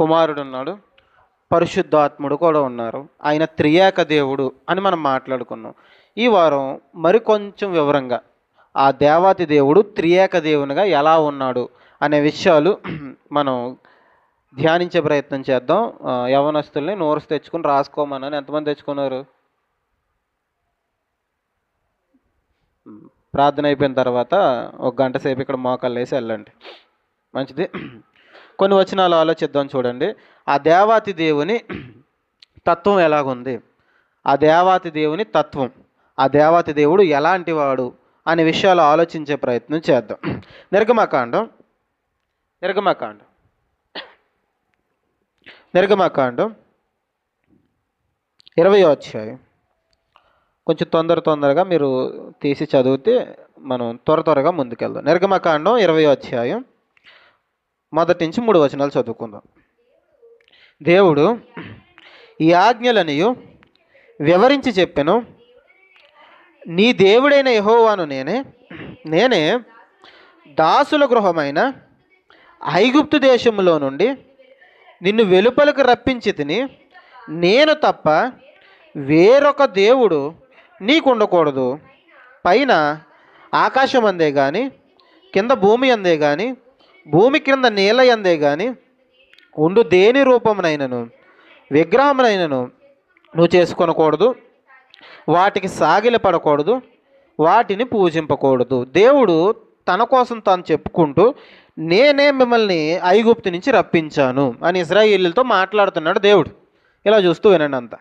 కుమారుడు ఉన్నాడు, పరిశుద్ధాత్ముడు కూడా ఉన్నారు. ఆయన త్రియేక దేవుడు అని మనం మాట్లాడుకున్నాం. ఈ వారం మరికొంచెం వివరంగా ఆ దేవాతి దేవుడు త్రియేక దేవునిగా ఎలా ఉన్నాడు అనే విషయాలు మనం ధ్యానించే ప్రయత్నం చేద్దాం. యవనస్తుల్ని నోట్స్ తెచ్చుకుని రాసుకోమని ఎంతమంది తెచ్చుకున్నారు? ప్రార్థన అయిపోయిన తర్వాత ఒక గంట సేపు ఇక్కడ మోకాళ్ళు వేసి వెళ్ళండి, మంచిది. కొన్ని వచనాలు ఆలోచిద్దాం. చూడండి, ఆ దేవాతి దేవుని తత్వం ఎలాగుంది, ఆ దేవాతి దేవుని తత్వం, ఆ దేవాతి దేవుడు ఎలాంటి వాడు అనే విషయాలు ఆలోచించే ప్రయత్నం చేద్దాం. నిర్గమకాండం 20వ అధ్యాయం. కొంచెం తొందరగా మీరు తీసి చదివితే మనం త్వరగా ముందుకెళ్దాం. నిర్గమకాండం 20వ అధ్యాయం 1 నుంచి 3 వచనాలు చదువుకుందాం. దేవుడు ఈ ఆజ్ఞలనియు వివరించి చెప్పెను. నీ దేవుడైన యెహోవాను నేనే దాసుల గృహమైన ఐగుప్తు దేశంలో నుండి నిన్ను వెలుపలకు రప్పించి తిని, నేను తప్ప వేరొక దేవుడు నీకు ఉండకూడదు. పైన ఆకాశం అందే కానీ, కింద భూమి అందే కానీ, భూమి క్రింద నీళ్ళ అందే కానీ ఉండు దేని రూపమునైనను విగ్రహమునైనను నువ్వు చేసుకొనకూడదు, వాటికి సాగిలపడకూడదు, వాటిని పూజింపకూడదు. దేవుడు తన కోసం తాను చెప్పుకుంటూ నేనే మిమ్మల్ని ఐగుప్తు నుంచి రప్పించాను అని ఇశ్రాయేలీలతో మాట్లాడుతున్నాడు దేవుడు. ఇలా చూస్తూ వినండి అంతా.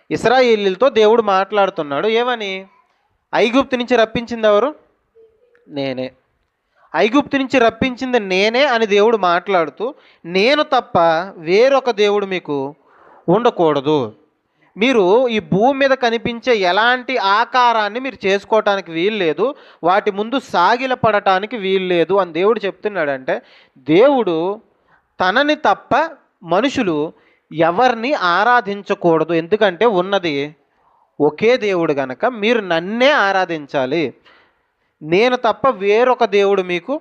ఇశ్రాయేలీలతో దేవుడు మాట్లాడుతున్నాడు. ఏమని? ఐగుప్తు నుంచి రప్పించింది ఎవరు? నేనే. ఐగుప్తు నుంచి రప్పించింది నేనే అని దేవుడు మాట్లాడుతూ, నేను తప్ప వేరొక దేవుడు మీకు ఉండకూడదు, మీరు ఈ భూమి మీద కనిపించే ఎలాంటి ఆకారాన్ని మీరు చేసుకోవటానికి వీలు లేదు, వాటి ముందు సాగిలపడటానికి వీలు లేదు అని దేవుడు చెప్తున్నాడంటే, దేవుడు తనని తప్ప మనుషులు ఎవరిని ఆరాధించకూడదు. ఎందుకంటే ఉన్నది ఒకే దేవుడు గనక మీరు నన్నే ఆరాధించాలి, నేను తప్ప వేరొక దేవుడు మీకు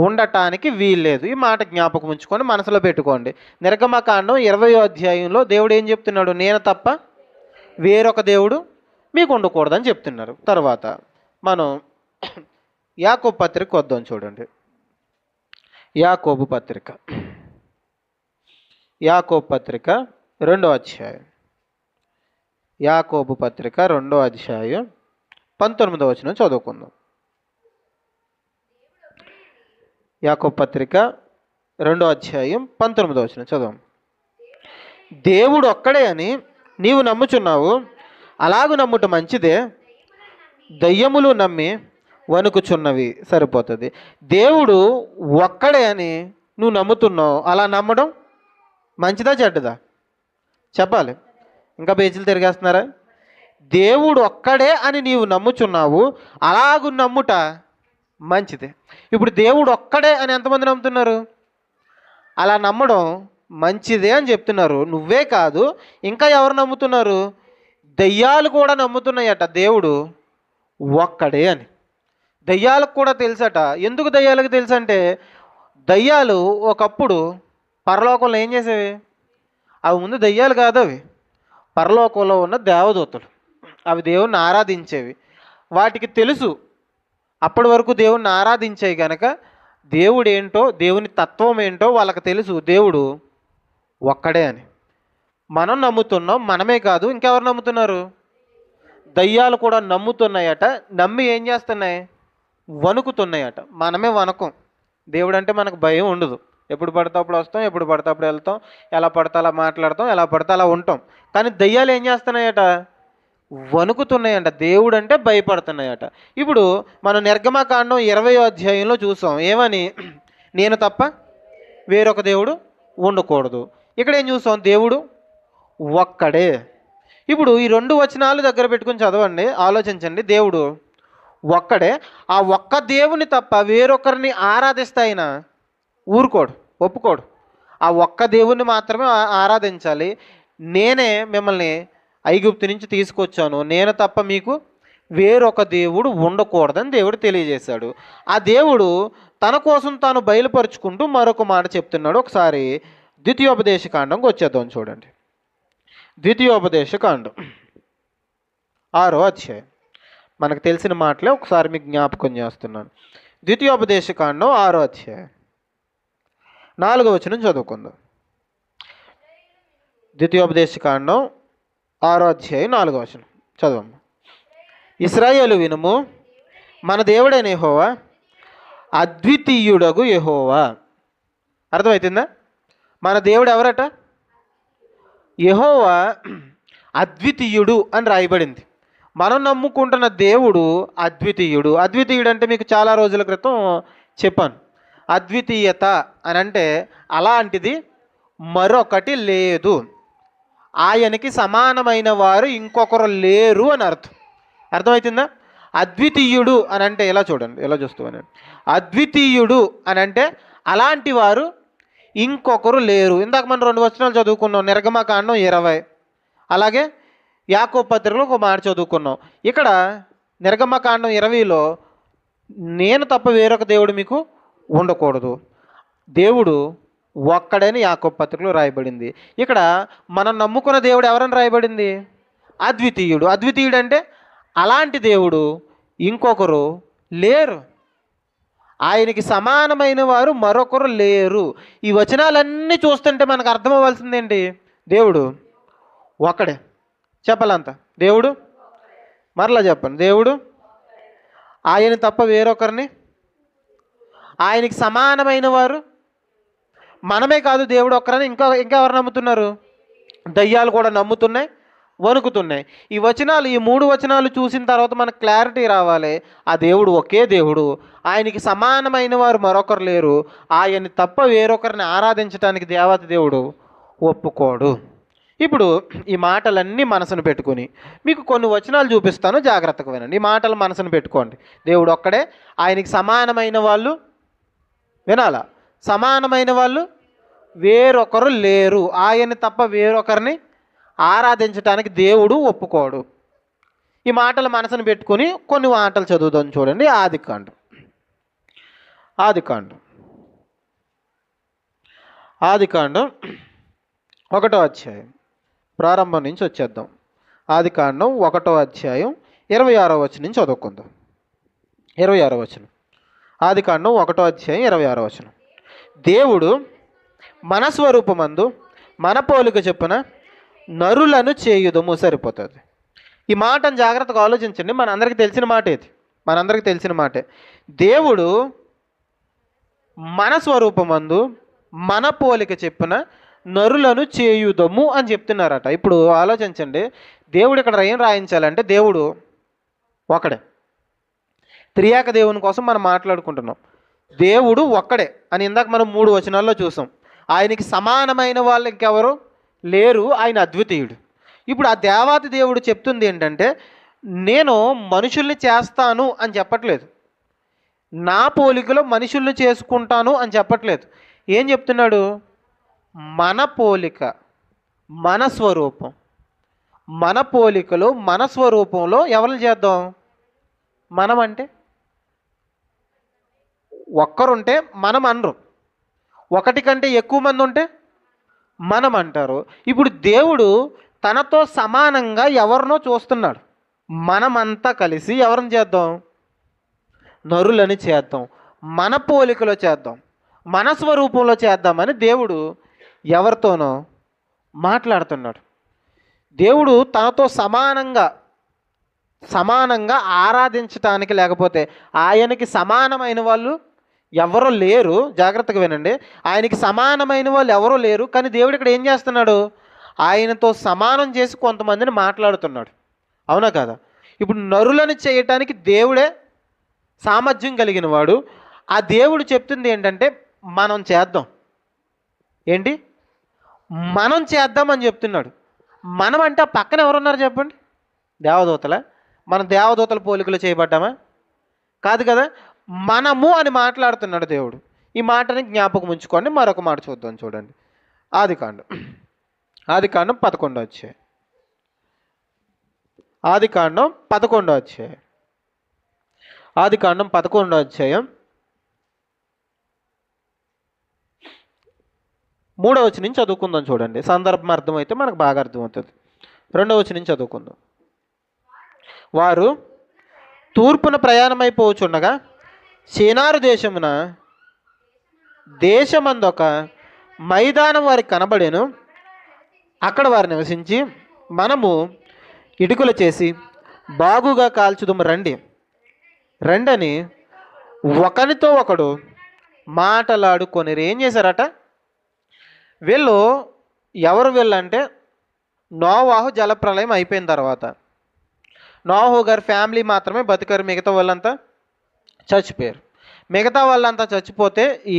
ఉండటానికి వీల్లేదు. ఈ మాట జ్ఞాపకం ఉంచుకొని మనసులో పెట్టుకోండి. నిర్గమకాండం 20వ అధ్యాయంలో దేవుడు ఏం చెప్తున్నాడు? నేను తప్ప వేరొక దేవుడు మీకు ఉండకూడదని చెప్తున్నారు. తర్వాత మనం యాకోబు పత్రిక వద్దాం. చూడండి, యాకోబు పత్రిక 2వ అధ్యాయం. యాకోబు పత్రిక 2వ అధ్యాయం 19వ వచనం చదువుకుందాం. యాకోబు పత్రిక 2వ అధ్యాయం 19వ వచనం చదువు. దేవుడు ఒక్కడే అని నీవు నమ్ముచున్నావు, అలాగూ నమ్ముట మంచిదే, దయ్యములు నమ్మి వణుకుచున్నవి. సరిపోతుంది. దేవుడు ఒక్కడే అని నువ్వు నమ్ముతున్నావు, అలా నమ్మడం మంచిదా చెడ్డదా చెప్పాలి? ఇంకా పేజీలు తిరిగేస్తున్నారా? దేవుడు ఒక్కడే అని నీవు నమ్ముచున్నావు, అలాగూ నమ్ముట మంచిదే. ఇప్పుడు దేవుడు ఒక్కడే అని ఎంతమంది నమ్ముతున్నారు? అలా నమ్మడం మంచిదే అని చెప్తున్నారు. నువ్వే కాదు, ఇంకా ఎవరు నమ్ముతున్నారు? దయ్యాలు కూడా నమ్ముతున్నాయట దేవుడు ఒక్కడే అని. దయ్యాలకు కూడా తెలుసట. ఎందుకు దయ్యాలకు తెలుసు అంటే, దయ్యాలు ఒకప్పుడు పరలోకంలో ఏం చేసేవి? అవి ముందు దయ్యాలు కాదు, అవి పరలోకంలో ఉన్న దేవదూతలు. అవి దేవుణ్ణి ఆరాధించేవి. వాటికి తెలుసు, అప్పటి వరకు దేవుణ్ణి ఆరాధించేవి కనుక దేవుడు ఏంటో, దేవుని తత్వం ఏంటో వాళ్ళకి తెలుసు. దేవుడు ఒక్కడే అని మనం నమ్ముతున్నాం. మనమే కాదు, ఇంకెవరు నమ్ముతున్నారు? దయ్యాలు కూడా నమ్ముతున్నాయట. నమ్మి ఏం చేస్తున్నాయి? వణుకుతున్నాయట. మనమే వణకం. దేవుడు అంటే మనకు భయం ఉండదు. ఎప్పుడు పడితే అప్పుడు వస్తాం, ఎప్పుడు పడితే అప్పుడు వెళ్తాం, ఎలా పడితే అలా మాట్లాడతాం, ఎలా పడితే అలా ఉంటాం. కానీ దయ్యాలు ఏం చేస్తున్నాయట? వణుకుతున్నాయంట. దేవుడు అంటే భయపడుతున్నాయట. ఇప్పుడు మనం నిర్గమకాండం 20వ అధ్యాయంలో చూసాం. ఏమని? నేను తప్ప వేరొక దేవుడు ఉండకూడదు. ఇక్కడ ఏం చూసాం? దేవుడు ఒక్కడే. ఇప్పుడు ఈ 2 వచనాలు దగ్గర పెట్టుకుని చదవండి, ఆలోచించండి. దేవుడు ఒక్కడే. ఆ ఒక్క దేవుని తప్ప వేరొకరిని ఆరాధిస్తే ఆయన ఊరుకోడు, ఒప్పుకోడు. ఆ ఒక్క దేవుణ్ణి మాత్రమే ఆరాధించాలి. నేనే మిమ్మల్ని ఐగుప్తు నుంచి తీసుకొచ్చాను, నేను తప్ప మీకు వేరొక దేవుడు ఉండకూడదని దేవుడు తెలియజేశాడు. ఆ దేవుడు తన కోసం తాను బయలుపరుచుకుంటూ మరొక మాట చెప్తున్నాడు. ఒకసారి ద్వితీయోపదేశ కాండంకి వచ్చేద్దాం చూడండి. ద్వితీయోపదేశ కాండం 6వ అధ్యాయం. మనకు తెలిసిన మాటలే ఒకసారి మీకు జ్ఞాపకం చేస్తున్నాను. ద్వితీయోపదేశ కాండం 6వ అధ్యాయం 4వ వచనం చదువుకుందాం. ద్వితీయోపదేశ కాండం 6వ అధ్యాయం 4వ వచనం చదవమ్మా. ఇశ్రాయేలు వినుము, మన దేవుడైన యెహోవా అద్వితీయుడగు యెహోవా. అర్థమవుతుందా? మన దేవుడు ఎవరట? యెహోవా అద్వితీయుడు అని రాయబడింది. మనం నమ్ముకుంటున్న దేవుడు అద్వితీయుడు. అద్వితీయుడు అంటే మీకు చాలా రోజుల క్రితం చెప్పాను. అద్వితీయత అని అంటే అలాంటిది మరొకటి లేదు, ఆయనకి సమానమైన వారు ఇంకొకరు లేరు అని అర్థం. అర్థమవుతుందా? అద్వితీయుడు అని అంటే ఎలా చూడండి, ఎలా చూస్తామని. అద్వితీయుడు అని అంటే అలాంటి వారు ఇంకొకరు లేరు. ఇందాక మనం 2 వచనాలు చదువుకున్నాం, నిర్గమకాండం 20, అలాగే యాకోబు పత్రికలో ఒక మాట చదువుకున్నాం. ఇక్కడ నిర్గమకాండం 20లో నేను తప్ప వేరొక దేవుడు మీకు ఉండకూడదు, దేవుడు ఒక్కడని యాకోబు పత్రికలో రాయబడింది. ఇక్కడ మనం నమ్ముకున్న దేవుడు ఎవరని రాయబడింది? అద్వితీయుడు. అద్వితీయుడు అంటే అలాంటి దేవుడు ఇంకొకరు లేరు, ఆయనకి సమానమైన వారు మరొకరు లేరు. ఈ వచనాలన్నీ చూస్తుంటే మనకు అర్థమవ్వాల్సిందేంటి? దేవుడు ఒక్కడే. చెప్పాలంత దేవుడు, మరలా చెప్పండి, దేవుడు ఆయన తప్ప వేరొకరిని, ఆయనకి సమానమైన వారు మనమే కాదు, దేవుడు ఒక్కరని ఇంకెవరు నమ్ముతున్నారు? దయ్యాలు కూడా నమ్ముతున్నాయి, వణుకుతున్నాయి. ఈ 3 వచనాలు చూసిన తర్వాత మనకు క్లారిటీ రావాలి. ఆ దేవుడు ఒకే దేవుడు, ఆయనకి సమానమైన వారు మరొకరు లేరు, ఆయన్ని తప్ప వేరొకరిని ఆరాధించడానికి దేవత దేవుడు ఒప్పుకోడు. ఇప్పుడు ఈ మాటలన్నీ మనసును పెట్టుకుని మీకు కొన్ని వచనాలు చూపిస్తాను, జాగ్రత్తగా వినండి. ఈ మాటలు మనసును పెట్టుకోండి. దేవుడు ఒక్కడే, ఆయనకి సమానమైన వాళ్ళు వినాలా, సమానమైన వాళ్ళు వేరొకరు లేరు, ఆయన్ని తప్ప వేరొకరిని ఆరాధించడానికి దేవుడు ఒప్పుకోడు. ఈ మాటలు మనసును పెట్టుకుని కొన్ని మాటలు చదువుదాం చూడండి. ఆదికాండం 1వ అధ్యాయం ప్రారంభం నుంచి వచ్చేద్దాం. ఆదికాండం 1వ అధ్యాయం 26వ వచనం నుంచి చదువుకుందాం. 26వ వచనం, ఆదికాండం 1వ అధ్యాయం 26వ వచనం. దేవుడు మన స్వరూపమందు మన పోలిక చొప్పున నరులను చేయుదము. సరిపోతుంది. ఈ మాటను జాగ్రత్తగా ఆలోచించండి. మనందరికీ తెలిసిన మాట ఇది, మనందరికీ తెలిసిన మాటే. దేవుడు మన స్వరూపమందు మన పోలిక చొప్పున నరులను చేయుదము అని చెప్తున్నారట. ఇప్పుడు ఆలోచించండి, దేవుడు ఇక్కడ ఏం రాయించాలంటే దేవుడు ఒకడే. త్రియాక దేవుని కోసం మనం మాట్లాడుకుంటున్నాం. దేవుడు ఒక్కడే అని ఇందాక మనం 3 వచనాల్లో చూసాం. ఆయనకి సమానమైన వాళ్ళు ఇంకెవరు లేరు, ఆయన అద్వితీయుడు. ఇప్పుడు ఆ దేవాతి దేవుడు చెప్తుంది ఏంటంటే, నేను మనుషుల్ని చేస్తాను అని చెప్పట్లేదు, నా పోలికలో మనుషుల్ని చేసుకుంటాను అని చెప్పట్లేదు. ఏం చెప్తున్నాడు? మన పోలిక, మన స్వరూపం, మన పోలికలో మన స్వరూపంలో ఎవరిని చేద్దాం? మనం అంటే ఒక్కరుంటే మనం అనరు, ఒకటి కంటే ఎక్కువ మంది ఉంటే మనం అంటారు. ఇప్పుడు దేవుడు తనతో సమానంగా ఎవరినో చూస్తున్నాడు. మనమంతా కలిసి ఎవరిని చేద్దాం? నరులని చేద్దాం, మన పోలికలో చేద్దాం, మన స్వరూపంలో చేద్దామని దేవుడు ఎవరితోనో మాట్లాడుతున్నాడు. దేవుడు తనతో సమానంగా ఆరాధించటానికి, లేకపోతే ఆయనకి సమానమైన వాళ్ళు ఎవరో లేరు. జాగ్రత్తగా వినండి, ఆయనకి సమానమైన వాళ్ళు ఎవరో లేరు. కానీ దేవుడు ఇక్కడ ఏం చేస్తున్నాడు? ఆయనతో సమానం చేసి కొంతమందిని మాట్లాడుతున్నాడు. అవునా కదా? ఇప్పుడు నరులను చేయటానికి దేవుడే సామర్థ్యం కలిగిన వాడు. ఆ దేవుడు చెప్తుంది ఏంటంటే, మనం చేద్దాం. ఏంటి? మనం చేద్దామని చెప్తున్నాడు. మనం అంటే ఆ పక్కన ఎవరున్నారు చెప్పండి? దేవదూతల? మనం దేవదూతల పోలికలు చేయబడ్డామా? కాదు కదా. మనము అని మాట్లాడుతున్నాడు దేవుడు. ఈ మాటని జ్ఞాపకం ఉంచుకోండి. మరొక మాట చూద్దాం చూడండి. ఆదికాండం 11వ అధ్యాయం. ఆదికాండం 11వ అధ్యాయం. ఆదికాండం 11వ అధ్యాయం 3వ వచనం నుంచి చదువుకుందాం చూడండి, సందర్భం అర్థమైతే మనకు బాగా అర్థమవుతుంది. 2వ వచనం నుంచి చదువుకుందాం. వారు తూర్పున ప్రయాణమైపోవచ్చుండగా షీనారు దేశమందొక మైదానం వారికి కనబడేను. అక్కడ వారు నివసించి, మనము ఇటుకలు చేసి బాగుగా కాల్చుదుము రండని ఒకనితో ఒకడు మాటలాడుకొని ఏం చేశారట? వీళ్ళు ఎవరు వీళ్ళంటే, నోవాహు జలప్రలయం అయిపోయిన తర్వాత నోవాహు గారి ఫ్యామిలీ మాత్రమే బతికారు, మిగతా వాళ్ళంతా చచ్చిపోయారు. మిగతా వాళ్ళంతా చచ్చిపోతే ఈ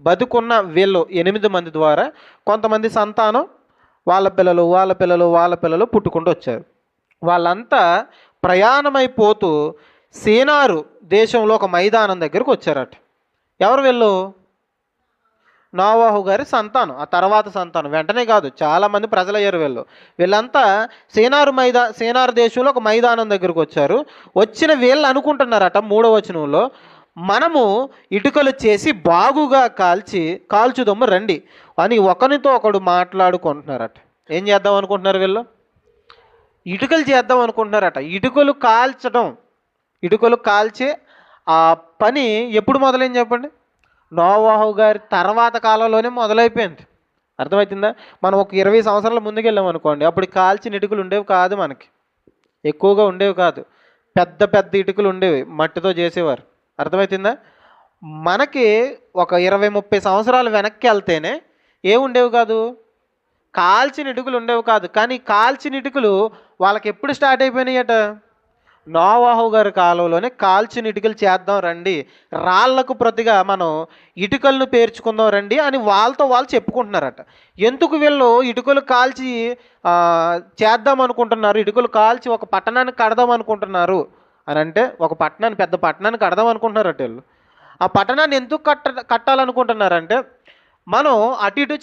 బతుకున్న వీళ్ళు 8 మంది ద్వారా కొంతమంది సంతానం వాళ్ళ పిల్లలు పుట్టుకుంటూ వచ్చారు. వాళ్ళంతా ప్రయాణమైపోతూ షీనారు దేశంలో ఒక మైదానం దగ్గరకు వచ్చారట. ఎవరు వీళ్ళు? నోవాహు గారి సంతానం, ఆ తర్వాత సంతానం, వెంటనే కాదు, చాలామంది ప్రజలయ్యారు వీళ్ళంతా షీనారు దేశంలో ఒక మైదానం దగ్గరకు వచ్చారు. వచ్చిన వీళ్ళు అనుకుంటున్నారట 3వ వచనంలో, మనము ఇటుకలు చేసి బాగుగా కాల్చుదమ్ము రండి అని ఒకరితో ఒకడు మాట్లాడుకుంటున్నారట. ఏం చేద్దాం అనుకుంటున్నారు వీళ్ళు? ఇటుకలు చేద్దాం అనుకుంటున్నారట. ఇటుకలు కాల్చే ఆ పని ఎప్పుడు మొదలైంది చెప్పండి? నోవాహు గారి తర్వాత కాలంలోనే మొదలైపోయింది. అర్థమవుతుందా? మనం ఒక 20 సంవత్సరాల ముందుకెళ్ళాం అనుకోండి, అప్పుడు కాల్చిన ఇటుకలు ఉండేవి కాదు, మనకి ఎక్కువగా ఉండేవి కాదు, పెద్ద పెద్ద ఇటుకలు ఉండేవి, మట్టితో చేసేవారు. అర్థమవుతుందా? మనకి ఒక 20-30 సంవత్సరాలు వెనక్కి వెళ్తేనే ఏముండేవి కాదు, కాల్చిన ఇటుకలు ఉండేవి కాదు. కానీ కాల్చిన ఇటుకలు వాళ్ళకి ఎప్పుడు స్టార్ట్ అయిపోయినాయట? నోవాహు గారి కాలంలోనే కాల్చిన ఇటుకలు చేద్దాం రండి, రాళ్లకు ప్రతిగా మనం ఇటుకలను పేర్చుకుందాం రండి అని వాళ్ళతో వాళ్ళు చెప్పుకుంటున్నారట. ఎందుకు వీళ్ళు ఇటుకలు కాల్చి చేద్దాం అనుకుంటున్నారు, ఇటుకలు కాల్చి ఒక పట్టణాన్ని కడదాం అనుకుంటున్నారు అని అంటే, ఒక పెద్ద పట్టణాన్ని కడదాం అనుకుంటున్నారట వీళ్ళు. ఆ పట్టణాన్ని ఎందుకు కట్టాలనుకుంటున్నారంటే, మనం అటు ఇటు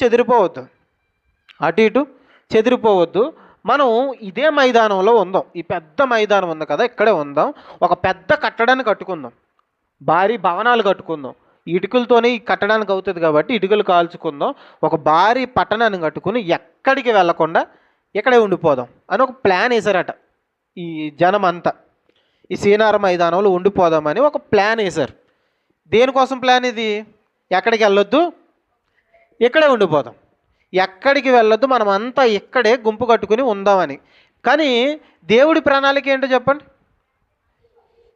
చెదిరిపోవద్దు, మనం ఇదే మైదానంలో ఉందాం, ఈ పెద్ద మైదానం ఉంది కదా, ఇక్కడే ఉందాం, ఒక పెద్ద కట్టడాన్ని కట్టుకుందాం, భారీ భవనాలు కట్టుకుందాం, ఇటుకలతోనే ఈ కట్టడానికి అవుతుంది కాబట్టి ఇటుకలు కాల్చుకుందాం, ఒక భారీ పట్టణాన్ని కట్టుకుని ఎక్కడికి వెళ్లకుండా ఇక్కడే ఉండిపోదాం అని ఒక ప్లాన్ వేశారట. ఈ జనం అంతా ఈ షీనారు మైదానంలో ఉండిపోదామని ఒక ప్లాన్ వేశారు. దేనికోసం ప్లాన్ ఇది? ఎక్కడికి వెళ్ళొద్దు, ఇక్కడే ఉండిపోదాం, ఎక్కడికి వెళ్ళొద్దు, మనం అంతా ఇక్కడే గుంపు కట్టుకుని ఉందామని. కానీ దేవుడి ప్రణాళిక ఏంటో చెప్పండి?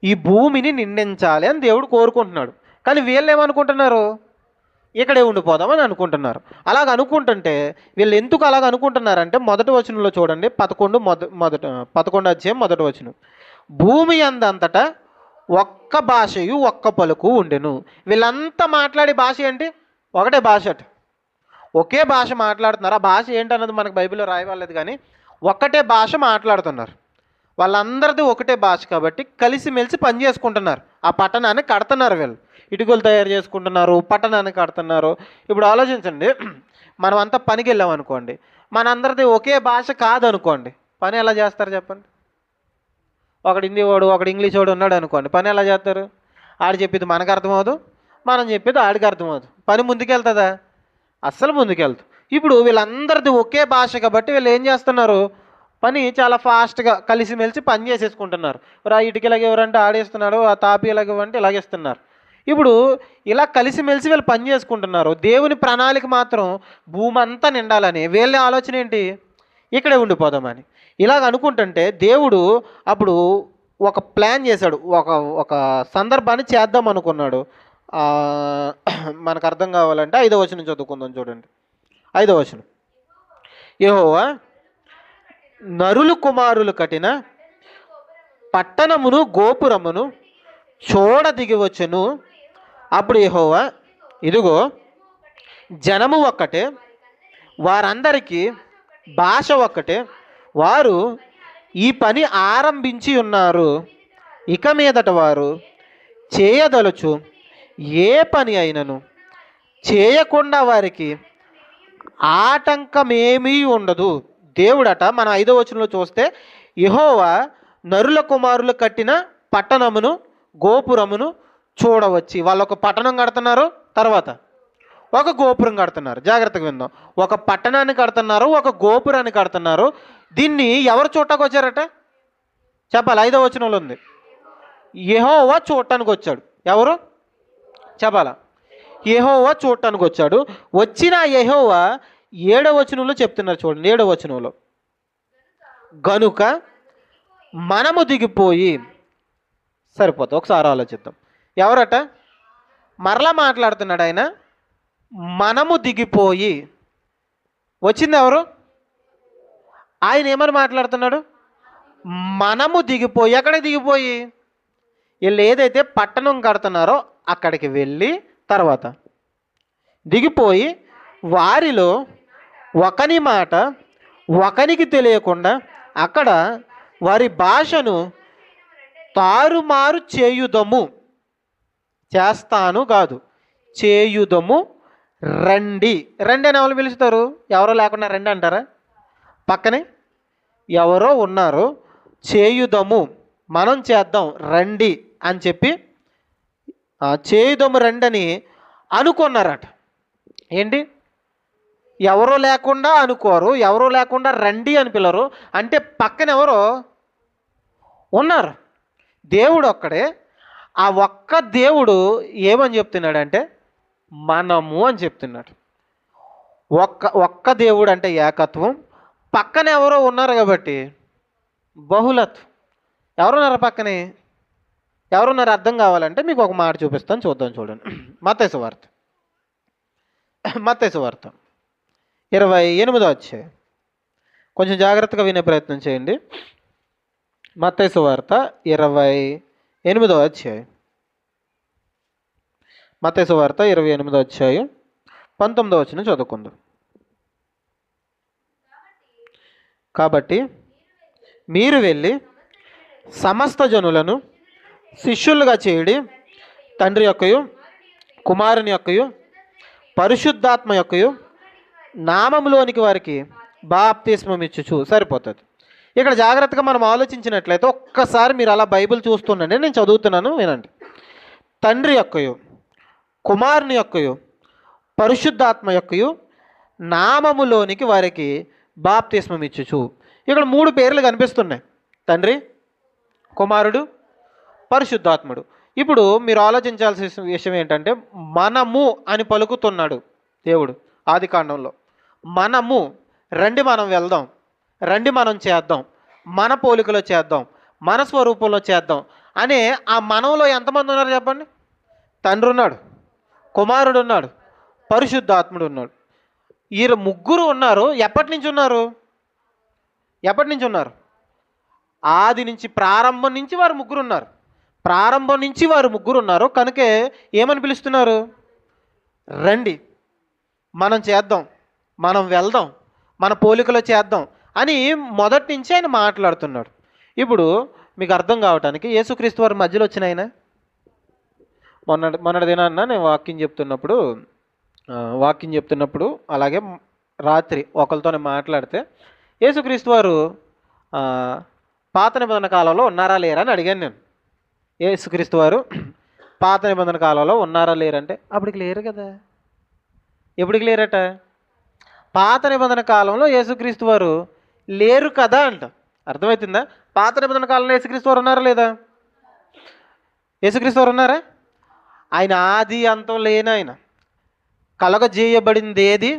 ఈ భూమిని నిండించాలి అని దేవుడు కోరుకుంటున్నాడు. కానీ వీళ్ళు ఏమనుకుంటున్నారు? ఇక్కడే ఉండిపోదామని అనుకుంటున్నారు. అలాగ అనుకుంటుంటే వీళ్ళు ఎందుకు అలాగ అనుకుంటున్నారంటే, మొదటి వచనంలో చూడండి, 11 అధ్యాయం 1వ వచనం, భూమి అందంతటా ఒక్క భాషయు ఒక్క పలుకు ఉండెను. వీళ్ళంతా మాట్లాడే భాష ఏంటి? ఒకటే భాష అట, ఒకే భాష మాట్లాడుతున్నారు. ఆ భాష ఏంటన్నది మనకు బైబిల్లో రాయవాలేదు, కానీ ఒక్కటే భాష మాట్లాడుతున్నారు. వాళ్ళందరిది ఒకటే భాష కాబట్టి కలిసిమెలిసి పని చేసుకుంటున్నారు. ఆ పట్టణాన్ని కడుతున్నారు వీళ్ళు, ఇటుకలు తయారు చేసుకుంటున్నారు, పట్టణాన్ని కడుతున్నారు. ఇప్పుడు ఆలోచించండి, మనం అంతా పనికి వెళ్ళాం అనుకోండి, మనందరిది ఒకే భాష కాదనుకోండి, పని ఎలా చేస్తారు చెప్పండి? ఒకడు హిందీ వాడు, ఒకడు ఇంగ్లీష్ వాడు ఉన్నాడు అనుకోండి, పని ఎలా చేస్తారు? ఆడు చెప్పేది మనకు అర్థమవుదు, మనం చెప్పేది ఆడికి అర్థమవుదు. పని ముందుకెళ్తుందా? అస్సలు ముందుకెళ్తూ. ఇప్పుడు వీళ్ళందరిది ఒకే భాష కాబట్టి వీళ్ళు ఏం చేస్తున్నారు? పని చాలా ఫాస్ట్గా కలిసిమెలిసి పని చేసేసుకుంటున్నారు. రా ఇటుకి ఇలాగ ఎవరంటే ఆడేస్తున్నాడు, ఆ తాపి ఇలాగ ఇవ్వంటే ఇలాగేస్తున్నారు. ఇప్పుడు ఇలా కలిసిమెలిసి వీళ్ళు పని చేసుకుంటున్నారు. దేవుని ప్రణాళిక మాత్రం భూమి అంతా నిండాలని. వీళ్ళ ఆలోచన ఏంటి? ఇక్కడే ఉండిపోదామని. ఇలాగ అనుకుంటుంటే దేవుడు అప్పుడు ఒక ప్లాన్ చేశాడు, ఒక సందర్భాన్ని చేద్దాం అనుకున్నాడు. మనకు అర్థం కావాలంటే 5వ వచనం చదువుకుందాం చూడండి. 5వ వచనం, యెహోవా నరులు కుమారులు కట్టిన పట్టణమును గోపురమును చూడ దిగి వచ్చెను. అప్పుడు యెహోవా, ఇదిగో జనము ఒక్కటే, వారందరికీ భాష ఒక్కటే, వారు ఈ పని ఆరంభించి ఉన్నారు. ఇక మీదట వారు చేయదలుచు ఏ పని అయినను చేయకుండా వారికి ఆటంకమేమీ ఉండదు. దేవుడట, మనం 5వ వచనంలో చూస్తే, యెహోవా నరుల కుమారులు కట్టిన పట్టణమును గోపురమును చూడవచ్చి. వాళ్ళు ఒక పట్టణం కడుతున్నారు, తర్వాత ఒక గోపురం కడుతున్నారు. జాగ్రత్తగా విందాం. ఒక పట్టణాన్ని కడుతున్నారు, ఒక గోపురాన్ని కడుతున్నారు. దీన్ని ఎవరు చూడటానికి వచ్చారట? చెప్పాలి. 5వ వచనంలో ఉంది, యెహోవా చూడటానికి వచ్చాడు. ఎవరు చెప్పాలా? యెహోవా చూడటానికి వచ్చాడు. వచ్చిన యెహోవా 7వ వచనంలో చెప్తున్నారు చూడండి. 7వ వచనంలో, గనుక మనము దిగిపోయి, సరిపోతుంది. ఒకసారి ఆలోచిద్దాం. ఎవరట? మరలా మాట్లాడుతున్నాడు ఆయన. మనము దిగిపోయి, వచ్చింది ఎవరు? ఆయన ఏమని మాట్లాడుతున్నాడు? మనము దిగిపోయి. ఎక్కడికి దిగిపోయి? వీళ్ళు ఏదైతే పట్టణం కడుతున్నారో అక్కడికి వెళ్ళి తర్వాత దిగిపోయి, వారిలో ఒకని మాట ఒకనికి తెలియకుండా అక్కడ వారి భాషను తారుమారు చేయుదము. చేస్తాను కాదు, చేయుదము. రండి. రండి అని ఎవరు పిలుస్తారు? ఎవరో లేకుండా రండి అంటారా? పక్కనే ఎవరో ఉన్నారు. చేయుదము, మనం చేద్దాం రండి అని చెప్పి చేయుదము రండి అని అనుకున్నారట. ఏంటి? ఎవరో లేకుండా అనుకోరు, ఎవరో లేకుండా రండి అని పిల్లరు. అంటే పక్కన ఎవరో ఉన్నారు. దేవుడు ఒక్కడే. ఆ ఒక్క దేవుడు ఏమని చెప్తున్నాడంటే మనము అని చెప్తున్నాడు. ఒక్క దేవుడు అంటే ఏకత్వం, పక్కన ఎవరో ఉన్నారు కాబట్టి బహుళత్వం. ఎవరున్నారు పక్కనే? ఎవరున్నారు అర్థం కావాలంటే మీకు ఒక మాట చూపిస్తాను, చూద్దాం. చూడండి. మత్తయి సువార్త 28వ అధ్యాయం. కొంచెం జాగ్రత్తగా వినే ప్రయత్నం చేయండి. మత్తయి సువార్త 28వ అధ్యాయం. మత్తయి సువార్త 28వ అధ్యాయం 19వ వచనం చదువుకుందాం. కాబట్టి మీరు వెళ్ళి సమస్త జనులను శిష్యులుగా చేయుడి, తండ్రి యొక్కయు కుమారుని యొక్కయు పరిశుద్ధాత్మ యొక్కయు నామములోనికి వారికి బాప్తిస్మం ఇచ్చుచు. సరిపోతుంది. ఇక్కడ జాగ్రత్తగా మనం ఆలోచించినట్లయితే ఒక్కసారి మీరు అలా బైబిల్ చూస్తుండండి. నేను చదువుతున్నాను, వినండి. తండ్రి యొక్కయు కుమారుని యొక్కయు పరిశుద్ధాత్మ యొక్కయు నామములోనికి వారికి బాప్తిస్మం ఇచ్చుచు. ఇక్కడ 3 పేర్లు కనిపిస్తున్నాయి: తండ్రి, కుమారుడు, పరిశుద్ధాత్ముడు. ఇప్పుడు మీరు ఆలోచించాల్సిన విషయం ఏంటంటే, మనము అని పలుకుతున్నాడు దేవుడు ఆది కాండంలో. మనము, రండి మనం వెళ్దాం, రండి మనం చేద్దాం, మన పోలికలో చేద్దాం, మన స్వరూపంలో చేద్దాం అనే ఆ మనంలో ఎంతమంది ఉన్నారు చెప్పండి? తండ్రి ఉన్నాడు, కుమారుడు ఉన్నాడు, పరిశుద్ధాత్ముడు ఉన్నాడు. ఈ 3 ఉన్నారు. ఎప్పటి నుంచి ఉన్నారు? ఆది నుంచి, ప్రారంభం నుంచి వారు 3 ఉన్నారు. ప్రారంభం నుంచి వారు 3 ఉన్నారు. కనుకే ఏమని పిలుస్తున్నారు? రండి మనం చేద్దాం, మనం వెళ్దాం, మన పోలికలో చేద్దాం అని మొదటి నుంచి ఆయన మాట్లాడుతున్నాడు. ఇప్పుడు మీకు అర్థం కావటానికి యేసుక్రీస్తు వారి మధ్యలో వచ్చిన ఆయన మొన్నటి దినాన్న నేను వాక్యం చెప్తున్నప్పుడు అలాగే రాత్రి ఒకరితోనే మాట్లాడితే యేసుక్రీస్తు వారు పాత నిబంధన కాలంలో ఉన్నారా లేరా అని అడిగాను నేను. యేసుక్రీస్తు వారు పాత నిబంధన కాలంలో ఉన్నారా లేరంటే అప్పటికి లేరు కదా. ఎప్పటికి లేరట? పాత నిబంధన కాలంలో యేసుక్రీస్తు వారు లేరు కదా అంట. అర్థమవుతుందా? పాత నిబంధన కాలంలో యేసుక్రీస్తు వారు ఉన్నారా లేదా? యేసుక్రీస్తు వారు ఉన్నారా? ఆయన ఆది అంతం లేని ఆయన. కలగజేయబడింది ఏది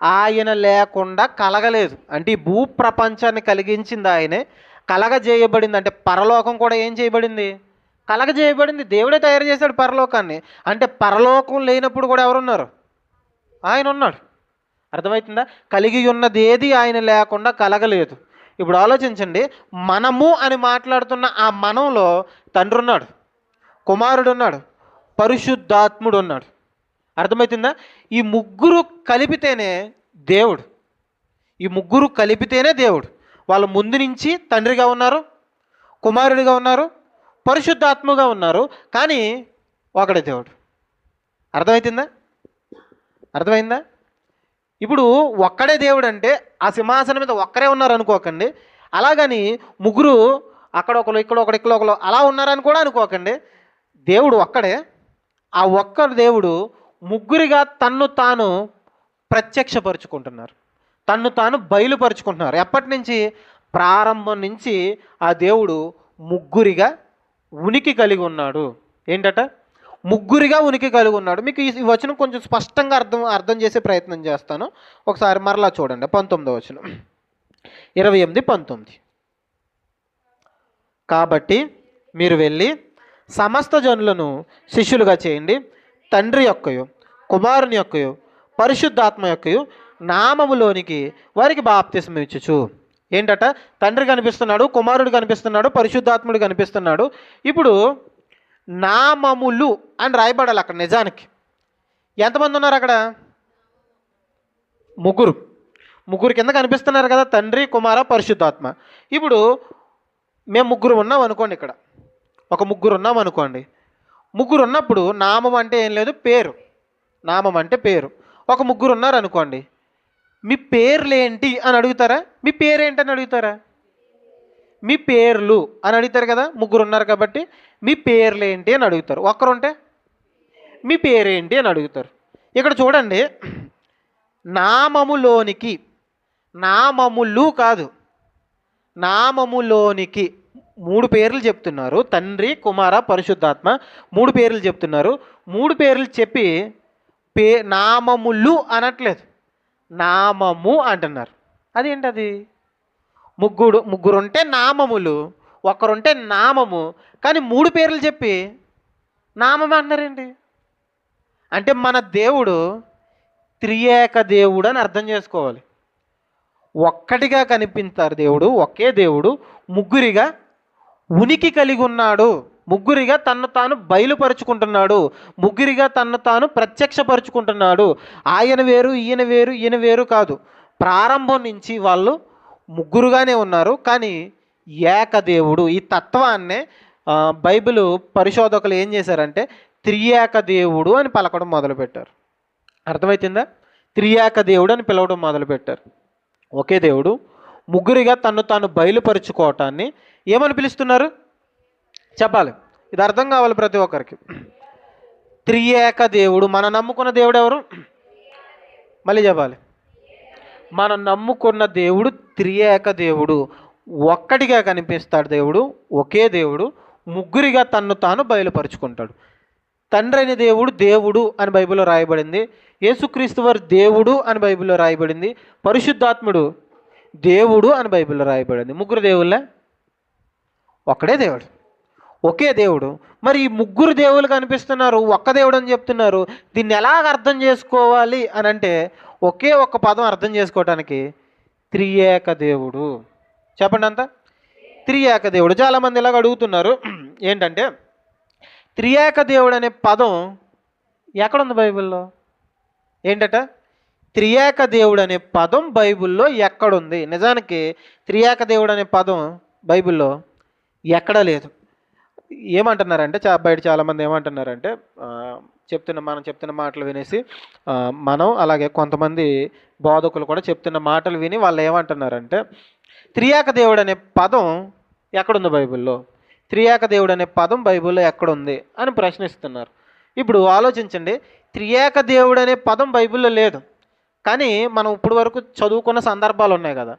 ఆయన లేకుండా కలగలేదు. అంటే ఈ భూ ప్రపంచాన్ని కలిగించింది ఆయనే. కలగజేయబడింది అంటే పరలోకం కూడా ఏం చేయబడింది? కలగజేయబడింది. దేవుడే తయారు చేశాడు పరలోకాన్ని. అంటే పరలోకం లేనప్పుడు కూడా ఎవరున్నారు? ఆయన ఉన్నాడు. అర్థమవుతుందా? కలిగి ఉన్నది ఏది ఆయన లేకుండా కలగలేదు. ఇప్పుడు ఆలోచించండి. మనము అని మాట్లాడుతున్న ఆ మనంలో తండ్రి ఉన్నాడు, కుమారుడు ఉన్నాడు, పరిశుద్ధాత్ముడు ఉన్నాడు. అర్థమవుతుందా? ఈ 3 కలిపితేనే దేవుడు. ఈ 3 కలిపితేనే దేవుడు. వాళ్ళ ముందు నుంచి తండ్రిగా ఉన్నారు, కుమారుడిగా ఉన్నారు, పరిశుద్ధాత్మగా ఉన్నారు. కానీ ఒకడే దేవుడు. అర్థమైందా? ఇప్పుడు ఒక్కడే దేవుడు అంటే ఆ సింహాసనం మీద ఒక్కరే ఉన్నారు అనుకోకండి. అలాగని 3 అక్కడ ఒకరు, ఇక్కడ ఒకరు, ఇక్కడ ఒకరు అలా ఉన్నారని కూడా అనుకోకండి. దేవుడు ఒక్కడే. ఆ ఒక్క దేవుడు ముగ్గురిగా తన్ను తాను ప్రత్యక్షపరుచుకుంటున్నారు, తన్ను తాను బయలుపరుచుకుంటున్నారు. ఎప్పటి నుంచి? ప్రారంభం నుంచి ఆ దేవుడు ముగ్గురిగా ఉనికి కలిగి ఉన్నాడు. ఏంటట? ముగ్గురిగా ఉనికి కలిగి ఉన్నాడు. మీకు ఈ వచనం కొంచెం స్పష్టంగా అర్థం చేసే ప్రయత్నం చేస్తాను. ఒకసారి మరలా చూడండి. 19వ వచనం, 28, 19. కాబట్టి మీరు వెళ్ళి సమస్త జనులను శిష్యులుగా చేయండి, తండ్రి యొక్కయు కుమారుని యొక్కయు పరిశుద్ధాత్మ యొక్కయు నామములోనికి వారికి బాప్తిస్మం ఇచ్చుచు. ఏంటట? తండ్రి కనిపిస్తున్నాడు, కుమారుడు కనిపిస్తున్నాడు, పరిశుద్ధాత్ముడు కనిపిస్తున్నాడు. ఇప్పుడు నామములు అని రాయబడాలి అక్కడ. నిజానికి ఎంతమంది ఉన్నారు అక్కడ? ముగ్గురు కింద కనిపిస్తున్నారు కదా, తండ్రి కుమార పరిశుద్ధాత్మ. ఇప్పుడు మేము ముగ్గురు ఉన్నాం అనుకోండి, ఇక్కడ ఒక ముగ్గురు ఉన్నాం అనుకోండి. ముగ్గురు ఉన్నప్పుడు నామం అంటే ఏం లేదు, పేరు. నామం అంటే పేరు. ఒక ముగ్గురు ఉన్నారు అనుకోండి, మీ పేర్లు ఏంటి అని అడుగుతారా? మీ పేరేంటి అని అడుగుతారా? మీ పేర్లు అని అడుగుతారు కదా. ముగ్గురు ఉన్నారు కాబట్టి మీ పేర్లు ఏంటి అని అడుగుతారు. ఒక్కరుంటే మీ పేరేంటి అని అడుగుతారు. ఇక్కడ చూడండి, నామములోనికి, నామములు కాదు, నామములోనికి 3 పేర్లు చెప్తున్నారు. తండ్రి కుమార పరిశుద్ధాత్మ 3 పేర్లు చెప్తున్నారు. 3 పేర్లు చెప్పి నామములు అనట్లేదు, నామము అంటున్నారు. అదేంటది? ముగ్గురుంటే నామములు, ఒక్కరుంటే నామము, కానీ 3 పేర్లు చెప్పి నామం అంటున్నారేంటి? అంటే మన దేవుడు త్రియేక దేవుడు అని అర్థం చేసుకోవాలి. ఒక్కటిగా కనిపిస్తారు దేవుడు, ఒకే దేవుడు ముగ్గురిగా ఉనికి కలిగి ఉన్నాడు. ముగ్గురిగా తన్ను తాను బయలుపరుచుకుంటున్నాడు, ముగ్గురిగా తన్ను తాను ప్రత్యక్షపరుచుకుంటున్నాడు. ఆయన వేరు, ఈయన వేరు, ఈయన వేరు కాదు. ప్రారంభం నుంచి వాళ్ళు ముగ్గురుగానే ఉన్నారు, కానీ ఏకదేవుడు. ఈ తత్వాన్నే బైబిల్ పరిశోధకులు ఏం చేశారంటే త్రియేక దేవుడు అని పలకడం మొదలుపెట్టారు. అర్థమవుతుందా? త్రియేక దేవుడు అని పిలవడం మొదలుపెట్టారు. ఒకే దేవుడు ముగ్గురిగా తన్ను తాను బయలుపరుచుకోవటాన్ని ఏమని పిలుస్తున్నారు? చెప్పాలి, ఇది అర్థం కావాలి ప్రతి ఒక్కరికి. త్రియేక దేవుడు. మనం నమ్ముకున్న దేవుడు ఎవరు? మళ్ళీ చెప్పాలి. మనం నమ్ముకున్న దేవుడు త్రియేక దేవుడు. ఒక్కటిగా కనిపిస్తాడు దేవుడు, ఒకే దేవుడు ముగ్గురిగా తన్ను తాను బయలుపరుచుకుంటాడు. తండ్రి అయిన దేవుడు దేవుడు అని బైబిల్లో రాయబడింది. యేసుక్రీస్తు వారు దేవుడు అని బైబిల్లో రాయబడింది. పరిశుద్ధాత్ముడు దేవుడు అని బైబిల్లో రాయబడింది. ముగ్గురు దేవుళ్ళ? ఒక్కడే దేవుడు, ఒకే దేవుడు. మరి ఈ ముగ్గురు దేవుళ్ళు కనిపిస్తున్నారు, ఒక్క దేవుడు అని చెప్తున్నారు. దీన్ని ఎలాగ అర్థం చేసుకోవాలి అని అంటే ఒకే ఒక్క పదం అర్థం చేసుకోవటానికి త్రియేక దేవుడు. చెప్పండి అంతా. త్రియేక దేవుడు. చాలామంది ఇలాగ అడుగుతున్నారు, ఏంటంటే త్రియేక దేవుడు అనే పదం ఎక్కడుంది బైబిల్లో? ఏంటట? త్రియేక దేవుడు అనే పదం బైబిల్లో ఎక్కడుంది? నిజానికి త్రియేక దేవుడు అనే పదం బైబిల్లో ఎక్కడా లేదు. ఏమంటున్నారంటే బయట చాలామంది ఏమంటున్నారంటే మనం చెప్తున్న మాటలు వినేసి మనం అలాగే కొంతమంది బోధకులు కూడా చెప్తున్న మాటలు విని వాళ్ళు ఏమంటున్నారంటే త్రియేక దేవుడు అనే పదం ఎక్కడుంది బైబిల్లో? త్రియేక దేవుడు అనే పదం బైబిల్లో ఎక్కడుంది అని ప్రశ్నిస్తున్నారు. ఇప్పుడు ఆలోచించండి, త్రియేక దేవుడు అనే పదం బైబిల్లో లేదు, కానీ మనం ఇప్పుడు వరకు చదువుకున్న సందర్భాలు ఉన్నాయి కదా,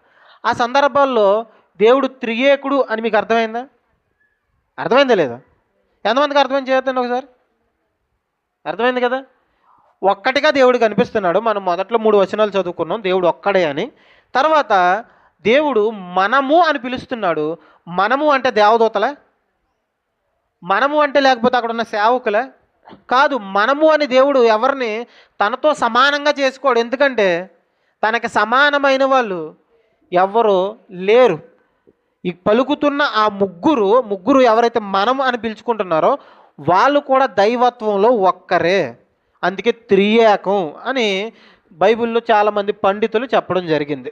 ఆ సందర్భాల్లో దేవుడు త్రియేకుడు అని మీకు అర్థమైందా? అర్థమైందా లేదా? ఎంతమందికి అర్థమైంది చేద్దండి ఒకసారి. అర్థమైంది కదా. ఒక్కటిగా దేవుడు కనిపిస్తున్నాడు. మనం మొదట్లో 3 వచనాలు చదువుకున్నాం, దేవుడు ఒక్కడే అని. తర్వాత దేవుడు మనము అని పిలుస్తున్నాడు. మనము అంటే దేవదూతలే? మనము అంటే లేకపోతే అక్కడ ఉన్న సేవకులే? కాదు. మనము అని దేవుడు ఎవరిని తనతో సమానంగా చేసుకోడు. ఎందుకంటే తనకి సమానమైన వాళ్ళు ఎవరు లేరు. ఈ పలుకుతున్న ఆ ముగ్గురు ఎవరైతే మనము అని పిలుచుకుంటున్నారో వాళ్ళు కూడా దైవత్వంలో ఒక్కరే. అందుకే త్రియేకం అని బైబిల్లో చాలామంది పండితులు చెప్పడం జరిగింది.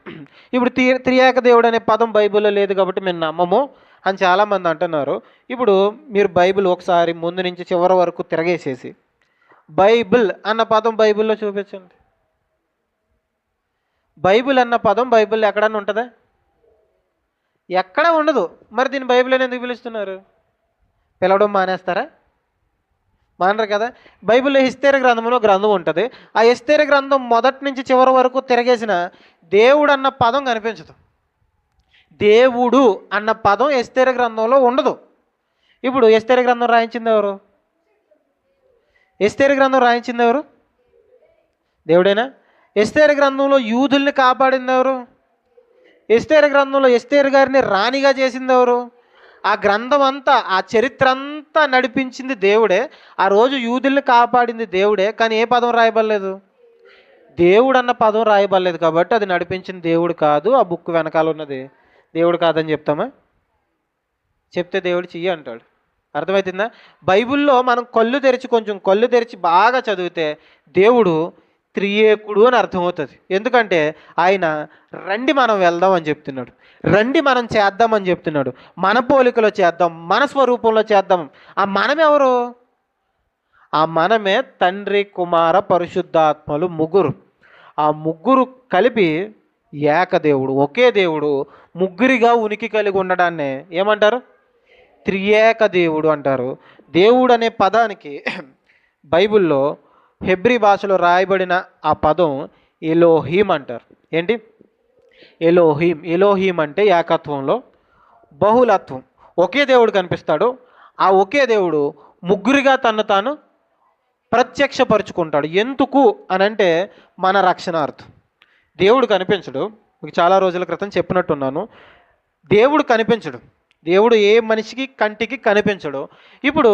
ఇప్పుడు త్రియేక దేవుడు అనే పదం బైబిల్లో లేదు కాబట్టి మేము నమ్మము అని చాలామంది అంటున్నారు. ఇప్పుడు మీరు బైబిల్ ఒకసారి ముందు నుంచి చివరి వరకు తిరగేసేసి బైబిల్ అన్న పదం బైబిల్లో చూపించండి. బైబిల్ అన్న పదం బైబిల్లో ఎక్కడన్నా ఉంటుందా? ఎక్కడ ఉండదు. మరి దీన్ని బైబిల్ అని ఎందుకు పిలుస్తున్నారు? పిలవడం మానేస్తారా? మానరు కదా. బైబిల్లో ఎస్తేరు గ్రంథంలో గ్రంథం ఉంటుంది. ఆ ఎస్తేరు గ్రంథం మొదటి నుంచి చివరి వరకు తిరగేసిన దేవుడు అన్న పదం కనిపించదు. దేవుడు అన్న పదం ఎస్తేరు గ్రంథంలో ఉండదు. ఇప్పుడు ఎస్తేరు గ్రంథం రాయించింది ఎవరు? ఎస్తేరు గ్రంథం రాయించింది ఎవరు? దేవుడేనా? ఎస్తేరు గ్రంథంలో యూదుల్ని కాపాడింది ఎవరు? ఎస్తేరు గ్రంథంలో ఎస్తేరు గారిని రాణిగా చేసింది ఎవరు? ఆ గ్రంథం అంతా, ఆ చరిత్ర అంతా నడిపించింది దేవుడే. ఆ రోజు యూదుల్ని కాపాడింది దేవుడే. కానీ ఏ పదం రాయబడలేదు? దేవుడు అన్న పదం రాయబడలేదు. కాబట్టి అది నడిపించింది దేవుడు కాదు. ఆ బుక్ వెనకాల ఉన్నది దేవుడు కాదని చెప్తామా? చెప్తే దేవుడు చెయ్యి అంటాడు. అర్థమవుతుందా? బైబిల్లో మనం కొంచెం కళ్ళు తెరిచి బాగా చదివితే దేవుడు త్రియేకుడు అని అర్థమవుతుంది. ఎందుకంటే ఆయన రండి మనం వెళ్దాం అని చెప్తున్నాడు, రండి మనం చేద్దామని చెప్తున్నాడు. మన పోలికలో చేద్దాం, మన స్వరూపంలో చేద్దాం. ఆ మనం ఎవరు? ఆ మనమే తండ్రి, కుమార, పరిశుద్ధాత్మలు ముగ్గురు. ఆ ముగ్గురు కలిపి ఏకదేవుడు, ఒకే దేవుడు ముగ్గురిగా ఉనికి కలిగి ఉండడాన్ని ఏమంటారు? త్రియేక దేవుడు అంటారు. దేవుడు అనే పదానికి బైబిల్లో హెబ్రీ భాషలో రాయబడిన ఆ పదం ఎలోహీం అంటారు. ఏంటి? ఎలోహీం. ఎలోహీం అంటే ఏకత్వంలో బహుళత్వం. ఒకే దేవుడు కనిపిస్తాడు. ఆ ఒకే దేవుడు ముగ్గురిగా తను తాను ప్రత్యక్షపరుచుకుంటాడు. ఎందుకు అనంటే మన రక్షణార్థం. దేవుడు కనిపించడు. మీకు చాలా రోజుల క్రితం చెప్పినట్టున్నాను, దేవుడు కనిపించడు. దేవుడు ఏ మనిషికి కంటికి కనిపించడు. ఇప్పుడు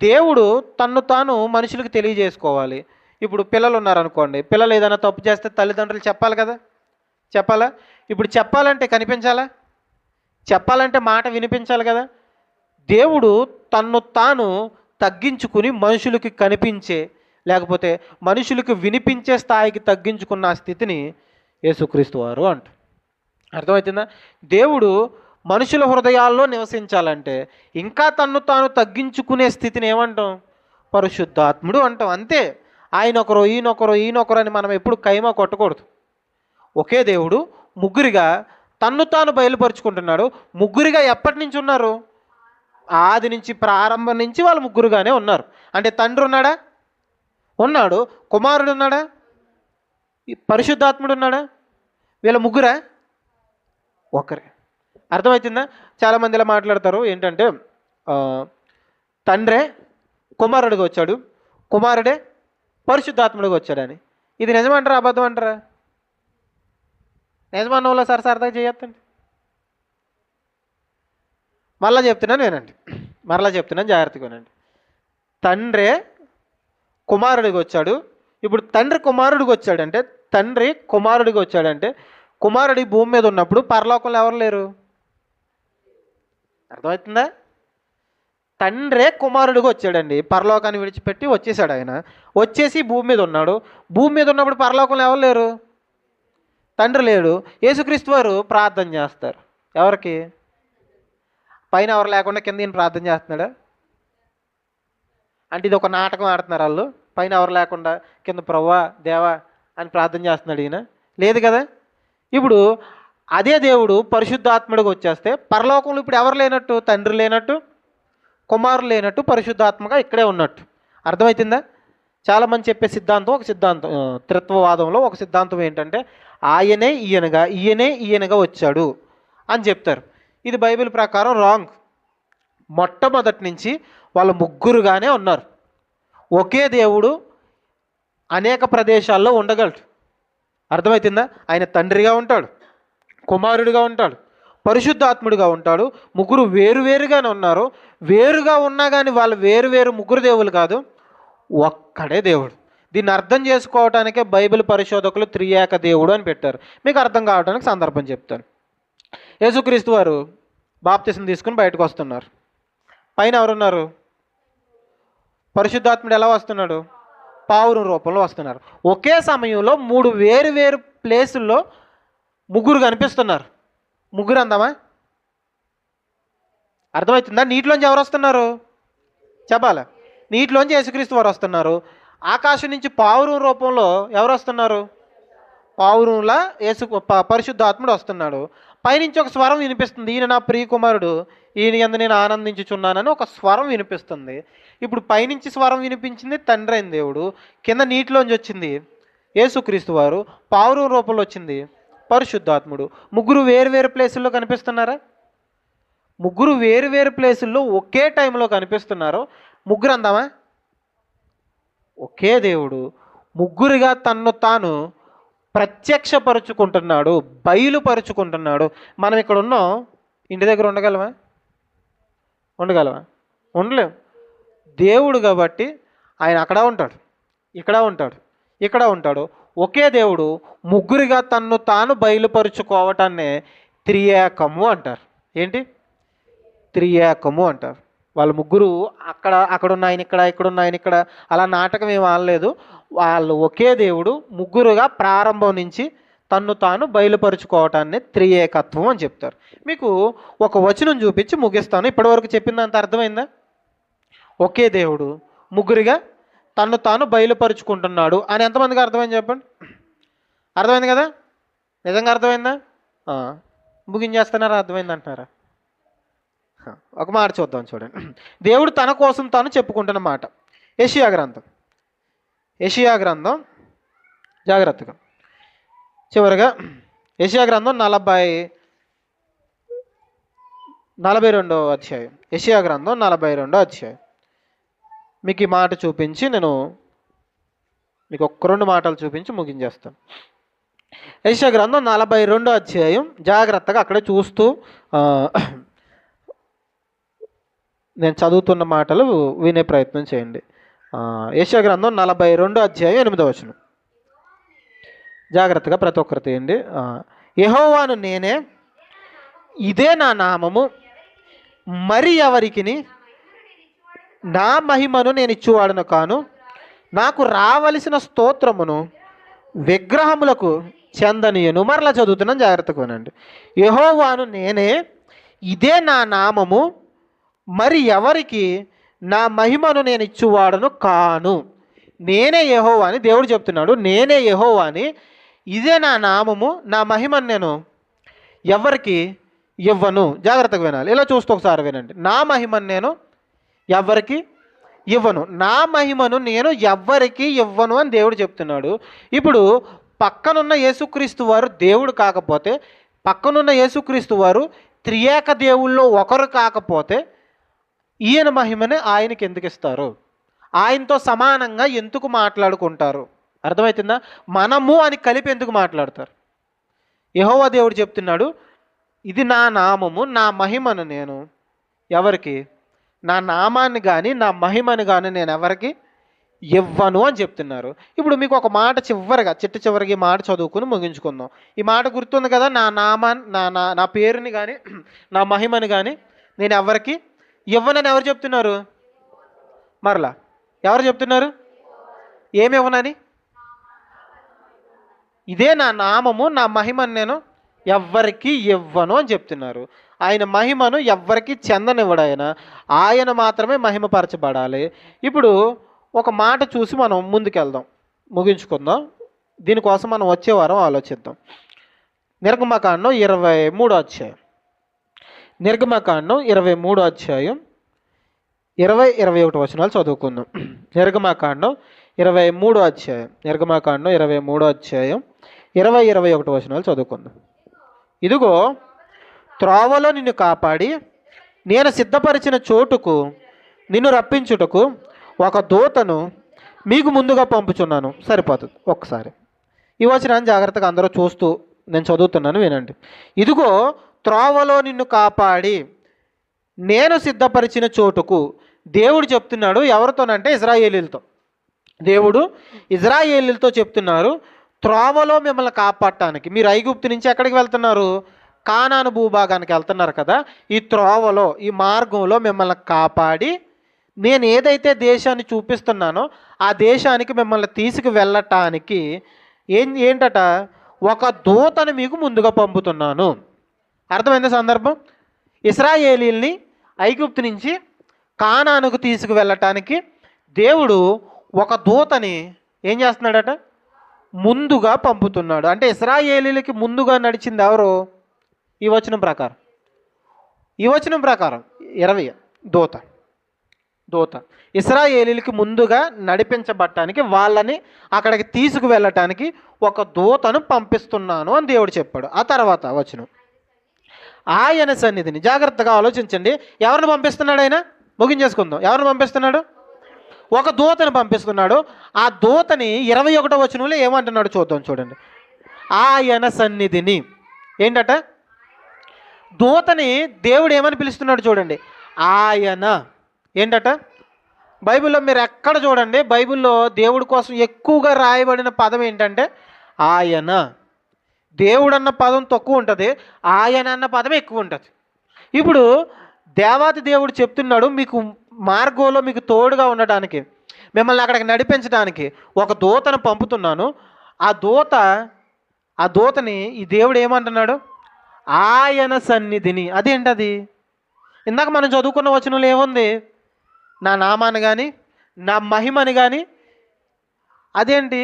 దేవుడు తన్ను తాను మనుషులకు తెలియజేసుకోవాలి. ఇప్పుడు పిల్లలు ఉన్నారనుకోండి, పిల్లలు ఏదైనా తప్పు చేస్తే తల్లిదండ్రులు చెప్పాలి కదా, చెప్పాలా? ఇప్పుడు చెప్పాలంటే కనిపించాలా? చెప్పాలంటే మాట వినిపించాలి కదా. దేవుడు తన్ను తాను తగ్గించుకుని మనుషులకి కనిపించే, లేకపోతే మనుషులకు వినిపించే స్థాయికి తగ్గించుకున్న స్థితిని యేసుక్రీస్తు వారు అంట. అర్థమవుతుందా? దేవుడు మనుషుల హృదయాల్లో నివసించాలంటే ఇంకా తన్ను తాను తగ్గించుకునే స్థితిని ఏమంటాం? పరిశుద్ధాత్ముడు అంటాం. అంతే. ఆయన ఒకరు, ఈయనొకరు, ఈయనొకరు అని మనం ఎప్పుడు కైమా కొట్టకూడదు. ఒకే దేవుడు ముగ్గురిగా తన్ను తాను బయలుపరుచుకుంటున్నాడు. ముగ్గురిగా ఎప్పటి నుంచి ఉన్నారు? ఆది నుంచి, ప్రారంభం నుంచి వాళ్ళు ముగ్గురుగానే ఉన్నారు. అంటే తండ్రి ఉన్నాడా? ఉన్నాడు. కుమారుడు ఉన్నాడా? పరిశుద్ధాత్ముడు ఉన్నాడా? వీళ్ళ ముగ్గురా? ఒకరే. అర్థమవుతుందా? చాలామంది ఇలా మాట్లాడతారు ఏంటంటే తండ్రే కుమారుడిగా వచ్చాడు, కుమారుడే పరిశుద్ధాత్ముడిగా వచ్చాడని. ఇది నిజమంటారా అబద్ధం అంటారా? నిజమన్నోళ్ళ సరదాగా చేయొద్దండి. మరలా చెప్తున్నాను వినండి, మరలా చెప్తున్నాను జాగ్రత్తగా వినండి. తండ్రే కుమారుడిగా వచ్చాడు. ఇప్పుడు తండ్రి కుమారుడిగా వచ్చాడంటే, తండ్రి కుమారుడిగా వచ్చాడంటే కుమారుడి భూమి మీద ఉన్నప్పుడు పరలోకంలో ఎవరు లేరు? అర్థమవుతుందా? తండ్రే కుమారుడిగా వచ్చాడండి. పరలోకాన్ని విడిచిపెట్టి వచ్చేసాడు. ఆయన వచ్చేసి భూమి మీద ఉన్నాడు. భూమి మీద ఉన్నప్పుడు పరలోకంలో ఎవరు లేరు? తండ్రి లేడు. యేసుక్రీస్తు వారు ప్రార్థన చేస్తారు. ఎవరికి? పైన ఎవరు లేకుండా కింద ఈయన ప్రార్థన చేస్తున్నాడా? అంటే ఇది ఒక నాటకం ఆడుతున్నారు వాళ్ళు. పైన ఎవరు లేకుండా కింద ప్రభువా దేవా అని ప్రార్థన చేస్తున్నాడు ఈయన? లేదు కదా. ఇప్పుడు అదే దేవుడు పరిశుద్ధాత్ముడిగా వచ్చేస్తే పరలోకంలో ఇప్పుడు ఎవరు లేనట్టు? తండ్రి లేనట్టు, కుమారులు లేనట్టు, పరిశుద్ధాత్మగా ఇక్కడే ఉన్నట్టు. అర్థమవుతుందా? చాలామంది చెప్పే సిద్ధాంతం, ఒక సిద్ధాంతం త్రిత్వవాదంలో ఒక సిద్ధాంతం ఏంటంటే ఆయనే ఈయనగా వచ్చాడు అని చెప్తారు. ఇది బైబిల్ ప్రకారం రాంగ్. మొట్టమొదటి నుంచి వాళ్ళు ముగ్గురుగానే ఉన్నారు. ఒకే దేవుడు అనేక ప్రదేశాల్లో ఉండగలడు. అర్థమవుతుందా? ఆయన తండ్రిగా ఉంటాడు, కుమారుడిగా ఉంటాడు, పరిశుద్ధాత్ముడిగా ఉంటాడు. ముగ్గురు వేరువేరుగానే ఉన్నారు. వేరుగా ఉన్నా కానీ వాళ్ళు వేరువేరు ముగ్గురు దేవులు కాదు, ఒక్కడే దేవుడు. దీన్ని అర్థం చేసుకోవటానికే బైబిల్ పరిశోధకులు త్రియేక దేవుడు అని పెట్టారు. మీకు అర్థం కావడానికి సందర్భం చెప్తాను. యేసుక్రీస్తు వారు బాప్తిసం తీసుకుని బయటకు వస్తున్నారు. పైన ఎవరున్నారు? పరిశుద్ధాత్ముడు ఎలా వస్తున్నాడు? పావురం రూపంలో వస్తున్నారు. ఒకే సమయంలో 3 వేరు వేరు ప్లేసుల్లో ముగ్గురు కనిపిస్తున్నారు. ముగ్గురు అందామా? అర్థమవుతుందా? నీటిలోంచి ఎవరు వస్తున్నారు చెప్పాలా? నీటిలోంచి యేసుక్రీస్తు వారు వస్తున్నారు. ఆకాశం నుంచి పావురం రూపంలో ఎవరు వస్తున్నారు? పావురంలా పరిశుద్ధాత్ముడు వస్తున్నాడు. పైనుంచి ఒక స్వరం వినిపిస్తుంది, ఈయన నా ప్రియకుమారుడు, ఈయన యందు నేను ఆనందించుచున్నానని ఒక స్వరం వినిపిస్తుంది. ఇప్పుడు పైనుంచి స్వరం వినిపించింది తండ్రి అయిన దేవుడు, కింద నీటిలోంచి వచ్చింది యేసుక్రీస్తు వారు, పావురం రూపంలో వచ్చింది పరిశుద్ధాత్ముడు. ముగ్గురు వేరు వేరు ప్లేసుల్లో కనిపిస్తున్నారా? ముగ్గురు వేరు వేరు ప్లేసుల్లో ఒకే టైంలో కనిపిస్తున్నారు. ముగ్గురు అందామా? ఒకే దేవుడు ముగ్గురుగా తన్ను తాను ప్రత్యక్షపరుచుకుంటున్నాడు, బయలుపరుచుకుంటున్నాడు. మనం ఇక్కడ ఉన్నాం, ఇంటి దగ్గర ఉండగలమా? ఉండలేం. దేవుడు కాబట్టి ఆయన అక్కడ ఉంటాడు, ఇక్కడ ఉంటాడు, ఇక్కడ ఉంటాడు. ఒకే దేవుడు ముగ్గురిగా తన్ను తాను బయలుపరుచుకోవటాన్నే త్రియేకము అంటారు. ఏంటి? త్రియేకము అంటారు. వాళ్ళు ముగ్గురు అక్కడున్న ఆయన ఇక్కడ, ఇక్కడున్న ఆయన ఇక్కడ, అలా నాటకం ఏం ఆడలేదు. వాళ్ళు ఒకే దేవుడు ముగ్గురుగా ప్రారంభం నుంచి తన్ను తాను బయలుపరుచుకోవటాన్ని త్రియేకత్వం అని చెప్తారు. మీకు ఒక వచనం చూపించి ముగిస్తాను. ఇప్పటివరకు చెప్పిందంత అర్థమైందా? ఒకే దేవుడు ముగ్గురిగా తన్ను తాను బయలుపరుచుకుంటున్నాడు అని ఎంతమందికి అర్థమైంది చెప్పండి? అర్థమైంది కదా? నిజంగా అర్థమైందా? ముగించేస్తున్నారా? అర్థమైంది అంటున్నారా? ఒక మాట చూద్దాం, చూడండి. దేవుడు తన కోసం తాను చెప్పుకుంటున్న మాట. యెషయా గ్రంథం జాగ్రత్తగా చివరిగా యెషయా గ్రంథం 42వ అధ్యాయం. యెషయా గ్రంథం 42వ అధ్యాయం. మీకు ఈ మాట చూపించి నేను మీకు ఒక్క 2 మాటలు చూపించి ముగించేస్తాను. యెషయా గ్రంథం 42వ అధ్యాయం. జాగ్రత్తగా అక్కడే చూస్తూ నేను చదువుతున్న మాటలు వినే ప్రయత్నం చేయండి. యెషయా గ్రంథం 42వ అధ్యాయం 8వ వచనం. జాగ్రత్తగా ప్రతి ఒక్కరు తీయండి. యెహోవాను నేనే, ఇదే నా నామము, మరి ఎవరికిని నా మహిమను నేను ఇచ్చువాడను కాను, నాకు రావలసిన స్తోత్రమును విగ్రహములకు చెందనీయను. మరలా చదువుతున్నాను, జాగ్రత్తగా వినండి. యెహోవాను నేనే, ఇదే నా నామము, మరి ఎవరికి నా మహిమను నేను ఇచ్చువాడను కాను. నేనే యెహోవాని దేవుడు చెప్తున్నాడు. నేనే యెహోవాని, ఇదే నా నామము, నా మహిమను నేను ఎవరికి ఇవ్వను. జాగ్రత్తగా వినాలి. ఇలా చూస్తూ ఒకసారి వినండి. నా మహిమను నేను ఎవరికి ఇవ్వను, నా మహిమను నేను ఎవ్వరికి ఇవ్వను అని దేవుడు చెప్తున్నాడు. ఇప్పుడు పక్కనున్న యేసుక్రీస్తు వారు దేవుడు కాకపోతే, పక్కనున్న యేసుక్రీస్తు వారు త్రియేక దేవుల్లో ఒకరు కాకపోతే ఈయన మహిమని ఆయనకి ఎందుకు ఇస్తారు? ఆయనతో సమానంగా ఎందుకు మాట్లాడుకుంటారు? అర్థమవుతుందా? మనము అని కలిపి ఎందుకు మాట్లాడతారు? యెహోవా దేవుడు చెప్తున్నాడు, ఇది నా నామము, నా మహిమను నేను ఎవరికి, నా నామాన్ని కానీ నా మహిమను కానీ నేను ఎవరికి ఇవ్వను అని చెప్తున్నారు. ఇప్పుడు మీకు ఒక మాట చివరిగా చివరికి ఈ మాట చదువుకుని ముగించుకుందాం. ఈ మాట గుర్తుంది కదా? నా నామాన్ని, నా పేరుని కానీ నా మహిమని కానీ నేను ఎవరికి ఇవ్వనని ఎవరు చెప్తున్నారు? మరలా ఎవరు చెప్తున్నారు? ఏమి ఇవ్వనని? ఇదే నా నామము, నా మహిమను నేను ఎవ్వరికి ఇవ్వను అని చెప్తున్నారు. ఆయన మహిమను ఎవ్వరికి చెందనివ్వడు. ఆయన మాత్రమే మహిమపరచబడాలి. ఇప్పుడు ఒక మాట చూసి మనం ముందుకెళ్దాం, ముగించుకుందాం. దీనికోసం మనం వచ్చే వారం ఆలోచిద్దాం. నిర్గమకాండం 23వ అధ్యాయం. నిర్గమకాండం 23వ అధ్యాయం 20-21 వచనాలు చదువుకుందాం. నిర్గమకాండం 23వ అధ్యాయం. నిర్గమకాండం 23వ అధ్యాయం 20-21 వచనాలు చదువుకుందాం. ఇదిగో త్రోవలో నిన్ను కాపాడి నేను సిద్ధపరిచిన చోటుకు నిన్ను రప్పించుటకు ఒక దూతను మీకు ముందుగా పంపుచున్నాను. సరిపోతుంది. ఒక్కసారి ఈ వచనాన్ని జాగ్రత్తగా అందరూ చూస్తూ నేను చదువుతున్నాను, వినండి. ఇదిగో త్రోవలో నిన్ను కాపాడి నేను సిద్ధపరిచిన చోటుకు. దేవుడు చెప్తున్నాడు ఎవరితోనంటే ఇజ్రాయేలీలతో. దేవుడు ఇజ్రాయేలీలతో చెప్తున్నారు, త్రోవలో మిమ్మల్ని కాపాడటానికి. మీరు ఐగుప్తు నుంచి ఎక్కడికి వెళ్తున్నారు? కానాను భూభాగానికి వెళ్తున్నారు కదా. ఈ త్రోవలో, ఈ మార్గంలో మిమ్మల్ని కాపాడి నేను ఏదైతే దేశాన్ని చూపిస్తున్నానో ఆ దేశానికి మిమ్మల్ని తీసుకు వెళ్ళటానికి ఏంటట, ఒక దూతను మీకు ముందుగా పంపుతున్నాను. అర్థమైంది సందర్భం? ఇశ్రాయేలీల్ని ఐగుప్తు నుంచి కానానుకు తీసుకు వెళ్ళటానికి దేవుడు ఒక దూతని ఏం చేస్తున్నాడట? ముందుగా పంపుతున్నాడు. అంటే ఇశ్రాయేలీలకి ముందుగా నడిచింది ఎవరు? ఈ వచనం ప్రకారం 20 దూత ఇశ్రాయేలీలకి ముందుగా నడిపించబడటానికి, వాళ్ళని అక్కడికి తీసుకువెళ్ళటానికి ఒక దూతను పంపిస్తున్నాను అని దేవుడు చెప్పాడు. ఆ తర్వాత వచనం, ఆయన సన్నిధిని, జాగ్రత్తగా ఆలోచించండి, ఎవరిని పంపిస్తున్నాడు ఆయన? ముగించేసుకుందాం. ఎవరిని పంపిస్తున్నాడు? ఒక దూతను పంపిస్తున్నాడు. ఆ దూతని 21వ వచనంలో ఏమంటున్నాడు చూద్దాం. చూడండి, ఆయన సన్నిధిని. ఏంటట? దూతని దేవుడు ఏమని పిలుస్తున్నాడు చూడండి, ఆయన. ఏంటట? బైబిల్లో మీరు ఎక్కడ చూడండి, బైబిల్లో దేవుడి కోసం ఎక్కువగా రాయబడిన పదం ఏంటంటే ఆయన. దేవుడు అన్న పదం తక్కువ ఉంటుంది, ఆయన అన్న పదం ఎక్కువ ఉంటుంది. ఇప్పుడు దేవాతి దేవుడు చెప్తున్నాడు, మీకు మార్గంలో మీకు తోడుగా ఉండటానికి, మిమ్మల్ని అక్కడికి నడిపించడానికి ఒక దూతను పంపుతున్నాను. ఆ దూతని ఈ దేవుడు ఏమంటున్నాడు? ఆయన సన్నిధిని. అదేంటది? ఇందాక మనం చదువుకున్న వచనంలో ఏముంది? నా నామాన్ని కానీ, నా మహిమని కానీ. అదేంటి?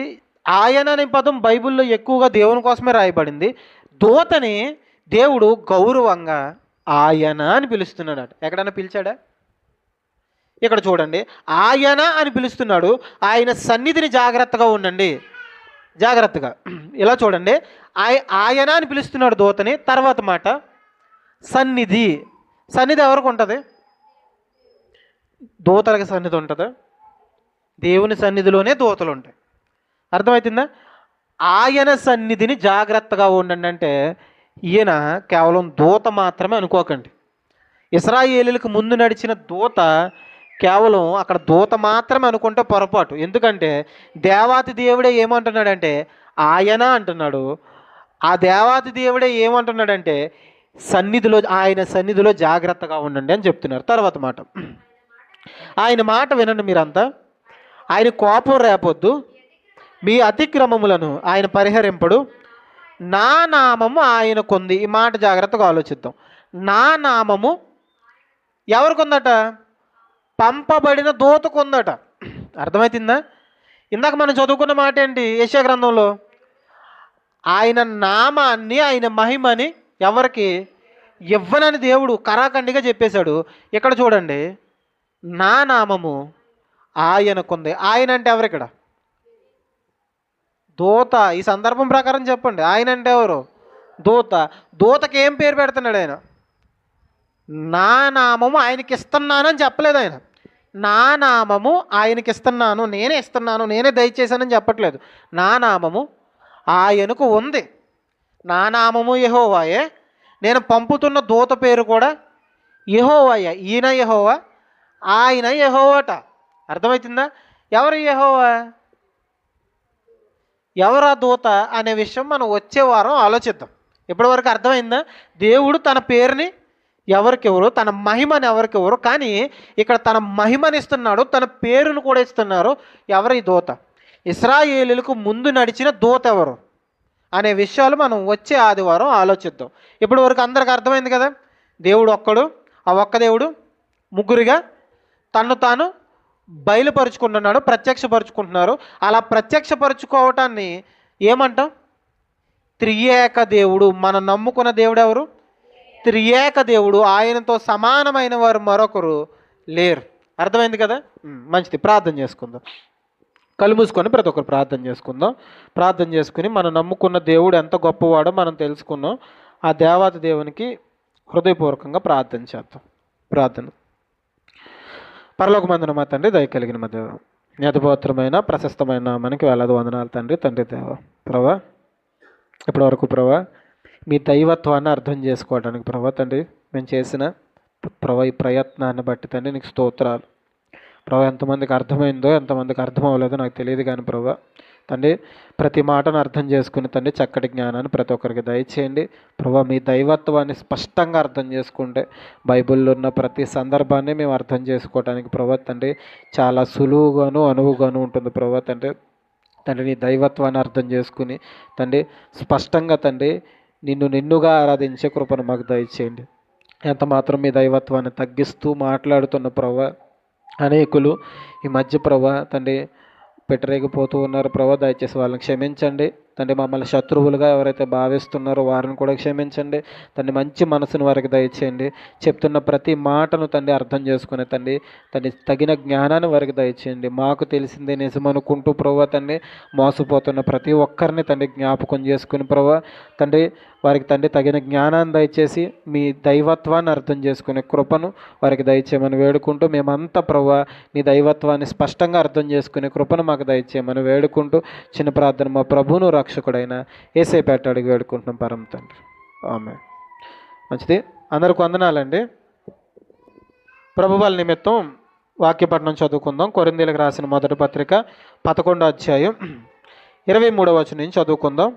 ఆయన అనే పదం బైబిల్లో ఎక్కువగా దేవుని కోసమే రాయబడింది. దూతని దేవుడు గౌరవంగా ఆయన అని పిలుస్తున్నాడు. ఎక్కడన్నా పిలిచాడా? ఇక్కడ చూడండి, ఆయన అని పిలుస్తున్నాడు. ఆయన సన్నిధిని జాగ్రత్తగా ఉండండి, జాగ్రత్తగా. ఇలా చూడండి, ఆయన అని పిలుస్తున్నాడు దూతని. తర్వాత మాట సన్నిధి. సన్నిధి ఎవరికి ఉంటుంది? దూతలకి సన్నిధి ఉంటుందా? దేవుని సన్నిధిలోనే దూతలు ఉంటాయి. అర్థమవుతుందా? ఆయన సన్నిధిని జాగ్రత్తగా ఉండండి అంటే ఈయన కేవలం దూత మాత్రమే అనుకోకండి. ఇశ్రాయేలీలకు ముందు నడిచిన దూత కేవలం అక్కడ దూత మాత్రమే అనుకుంటే పొరపాటు. ఎందుకంటే దేవాతి దేవుడే ఏమంటున్నాడంటే ఆయన అంటున్నాడు. ఆ దేవాతి దేవుడే ఏమంటున్నాడంటే ఆయన సన్నిధిలో జాగ్రత్తగా ఉండండి అని చెప్తున్నారు. తర్వాత మాట, ఆయన మాట వినండి మీరంతా. ఆయన కోపం రేపొద్దు, మీ అతిక్రమములను ఆయన పరిహరింపడు, నా నామము ఆయనకుంది. ఈ మాట జాగ్రత్తగా ఆలోచిద్దాం. నా నామము ఎవరికి ఉందట? పంపబడిన దూతకు ఉందట. అర్థమవుతుందా? ఇందాక మనం చదువుకున్న మాట ఏంటి యెషయా గ్రంథంలో? ఆయన నామాన్ని, ఆయన మహిమని ఎవరికి ఇవ్వనని దేవుడు కరాఖండిగా చెప్పేశాడు. ఇక్కడ చూడండి, నా నామము ఆయనకుంది. ఆయన అంటే ఎవరు? ఇక్కడ దూత. ఈ సందర్భం ప్రకారం చెప్పండి, ఆయన అంటే ఎవరు? దూత. దూతకి ఏం పేరు పెడుతున్నాడు ఆయన? నా నామము ఆయనకి ఇస్తున్నానని చెప్పలేదు ఆయన. నా నామము ఆయనకి ఇస్తున్నాను, నేనే ఇస్తున్నాను, నేనే దయచేశానని చెప్పట్లేదు. నా నామము ఆయనకు ఉంది. నా నామము యెహోవాయే. నేను పంపుతున్న దూత పేరు కూడా యెహోవాయే. ఈయన యెహోవా, ఆయన యెహోవాట. అర్థమవుతుందా? ఎవరు యెహోవా, ఎవరా దూత అనే విషయం మనం వచ్చే వారం ఆలోచిద్దాం. ఇప్పటివరకు అర్థమైందా? దేవుడు తన పేరుని ఎవరికెవరు, తన మహిమని ఎవరికెవరు, కానీ ఇక్కడ తన మహిమని ఇస్తున్నాడు, తన పేరును కూడా ఇస్తున్నారు. ఎవరు ఈ దూత? ఇశ్రాయేలీలకు ముందు నడిచిన దూత ఎవరు అనే విషయాలు మనం వచ్చే ఆదివారం ఆలోచిద్దాం. ఇప్పటివరకు అందరికి అర్థమైంది కదా? దేవుడు ఒక్కడు, ఆ ఒక్క దేవుడు ముగ్గురుగా తన్ను తాను బయలుపరుచుకుంటున్నాడు, ప్రత్యక్షపరుచుకుంటున్నారు. అలా ప్రత్యక్షపరుచుకోవటాన్ని ఏమంటాం? త్రియేక దేవుడు. మనం నమ్ముకున్న దేవుడు ఎవరు? త్రియేక దేవుడు. ఆయనతో సమానమైన వారు మరొకరు లేరు. అర్థమైంది కదా? మంచిది. ప్రార్థన చేసుకుందాం. కళ్ళు మూసుకొని ప్రతి ఒక్కరు ప్రార్థన చేసుకుందాం. ప్రార్థన చేసుకుని మనం నమ్ముకున్న దేవుడు ఎంత గొప్పవాడో మనం తెలుసుకున్నాం. ఆ దేవాతి దేవునికి హృదయపూర్వకంగా ప్రార్థన చేద్దాం. ప్రార్థన. పరలోకమందున మా తండ్రి, దయ కలిగిన మా దేవ, నీ అద్భుతమైన ప్రశస్తమైన మనకి వేలాది వందనాలు తండ్రి. దేవ ప్రభా, ఇప్పటివరకు ప్రభా మీ దైవత్వాన్ని అర్థం చేసుకోవడానికి ప్రభా తండ్రి మేము చేసిన ప్రభా ఈ ప్రయత్నాన్ని బట్టి తండ్రి నీకు స్తోత్రాలు. ప్రభా ఎంతమందికి అర్థమైందో ఎంతమందికి అర్థం అవ్వలేదో నాకు తెలియదు, కానీ ప్రభా తండ్రి ప్రతి మాటను అర్థం చేసుకుని తండ్రి చక్కటి జ్ఞానాన్ని ప్రతి ఒక్కరికి దయచేయండి. ప్రభా మీ దైవత్వాన్ని స్పష్టంగా అర్థం చేసుకుంటే బైబిల్లో ఉన్న ప్రతి సందర్భాన్ని మేము అర్థం చేసుకోవడానికి ప్రభా తండ్రి చాలా సులువుగాను అనువుగాను ఉంటుంది. ప్రభా తండ్రి నీ దైవత్వాన్ని అర్థం చేసుకుని తండ్రి స్పష్టంగా తండ్రి నిన్నుగా ఆరాధించే కృపను మాకు దయచేయండి. ఎంత మాత్రం మీ దైవత్వాన్ని తగ్గిస్తూ మాట్లాడుతున్న ప్రభా అనేకులు ఈ మధ్య ప్రభా తండ్రి పెట్టరేగిపోతూ ఉన్నారు ప్రభా, దయచేసి వాళ్ళని క్షమించండి తండ్రి. మమ్మల్ని శత్రువులుగా ఎవరైతే భావిస్తున్నారో వారిని కూడా క్షమించండి తండ్రి. మంచి మనసును వారికి దయచేయండి. చెప్తున్న ప్రతి మాటను తండ్రి అర్థం చేసుకునే తండ్రి తగిన జ్ఞానాన్ని వారికి దయచేయండి. మాకు తెలిసిందే నిజమనుకుంటూ ప్రభా తండ్రి మోసపోతున్న ప్రతి ఒక్కరిని తండ్రి జ్ఞాపకం చేసుకుని ప్రభా తండ్రి వారికి తండ్రి తగిన జ్ఞానాన్ని దయచేసి మీ దైవత్వాన్ని అర్థం చేసుకునే కృపను వారికి దయచేయమని వేడుకుంటూ, మేమంతా ప్రభా నీ దైవత్వాన్ని స్పష్టంగా అర్థం చేసుకునే కృపను మాకు దయచేయమని వేడుకుంటూ చిన్న ప్రార్థన మా ప్రభువును రక్షకుడైన యేసయ్య అడిగి వేడుకుంటున్నాం పరమ తండ్రి. ఆమేన్. మంచిది, అందరికి వందనాలండి. ప్రభు వాళ్ళ నిమిత్తం వాక్యపట్నం చదువుకుందాం. కొరింథీయులకు రాసిన మొదటి పత్రిక 11వ అధ్యాయం 23వ వచనం నుంచి చదువుకుందాం.